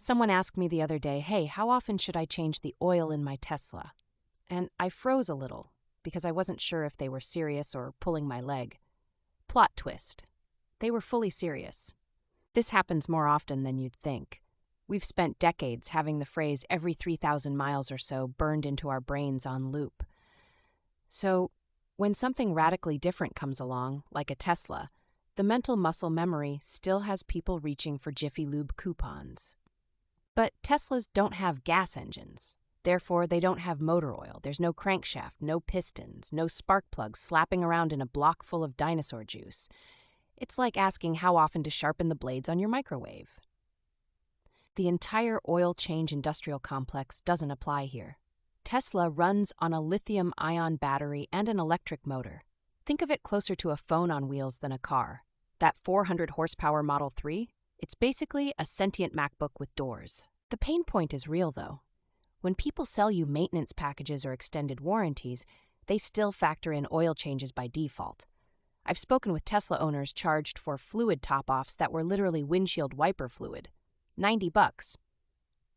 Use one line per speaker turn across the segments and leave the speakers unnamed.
Someone asked me the other day, hey, how often should I change the oil in my Tesla? And I froze a little because I wasn't sure if they were serious or pulling my leg. Plot twist. They were fully serious. This happens more often than you'd think. We've spent decades having the phrase every 3,000 miles or so burned into our brains on loop. So, when something radically different comes along, like a Tesla, the mental muscle memory still has people reaching for Jiffy Lube coupons. But Teslas don't have gas engines. Therefore, they don't have motor oil. There's no crankshaft, no pistons, no spark plugs slapping around in a block full of dinosaur juice. It's like asking how often to sharpen the blades on your microwave. The entire oil change industrial complex doesn't apply here. Tesla runs on a lithium-ion battery and an electric motor. Think of it closer to a phone on wheels than a car. That 400 horsepower Model 3? It's basically a sentient MacBook with doors. The pain point is real, though. When people sell you maintenance packages or extended warranties, they still factor in oil changes by default. I've spoken with Tesla owners charged for fluid top-offs that were literally windshield wiper fluid. $90.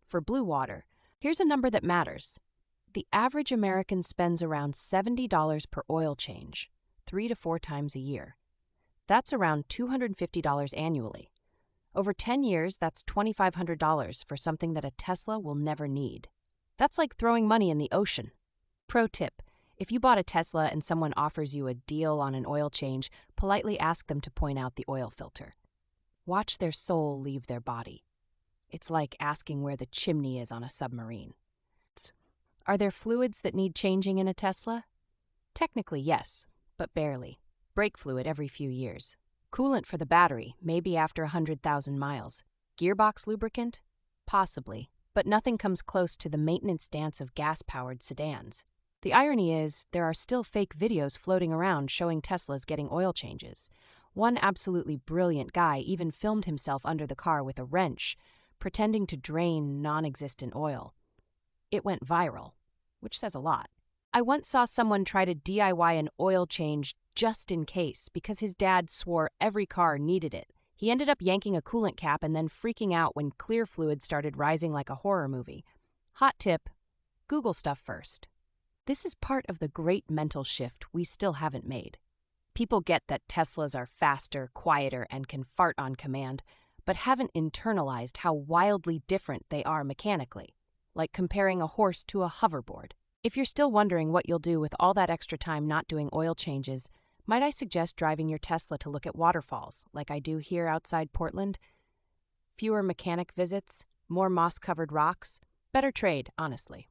For blue water, here's a number that matters. The average American spends around $70 per oil change, 3 to 4 times a year. That's around $250 annually. Over 10 years, that's $2,500 for something that a Tesla will never need. That's like throwing money in the ocean. Pro tip, if you bought a Tesla and someone offers you a deal on an oil change, politely ask them to point out the oil filter. Watch their soul leave their body. It's like asking where the chimney is on a submarine. Are there fluids that need changing in a Tesla? Technically, yes, but barely. Brake fluid every few years. Coolant for the battery, maybe after 100,000 miles. Gearbox lubricant? Possibly, but nothing comes close to the maintenance dance of gas-powered sedans. The irony is, there are still fake videos floating around showing Teslas getting oil changes. One absolutely brilliant guy even filmed himself under the car with a wrench, pretending to drain non-existent oil. It went viral, which says a lot. I once saw someone try to DIY an oil change just in case because his dad swore every car needed it. He ended up yanking a coolant cap and then freaking out when clear fluid started rising like a horror movie. Hot tip, Google stuff first. This is part of the great mental shift we still haven't made. People get that Teslas are faster, quieter, and can fart on command, but haven't internalized how wildly different they are mechanically, like comparing a horse to a hoverboard. If you're still wondering what you'll do with all that extra time not doing oil changes, might I suggest driving your Tesla to look at waterfalls, like I do here outside Portland? Fewer mechanic visits, more moss-covered rocks, better trade, honestly.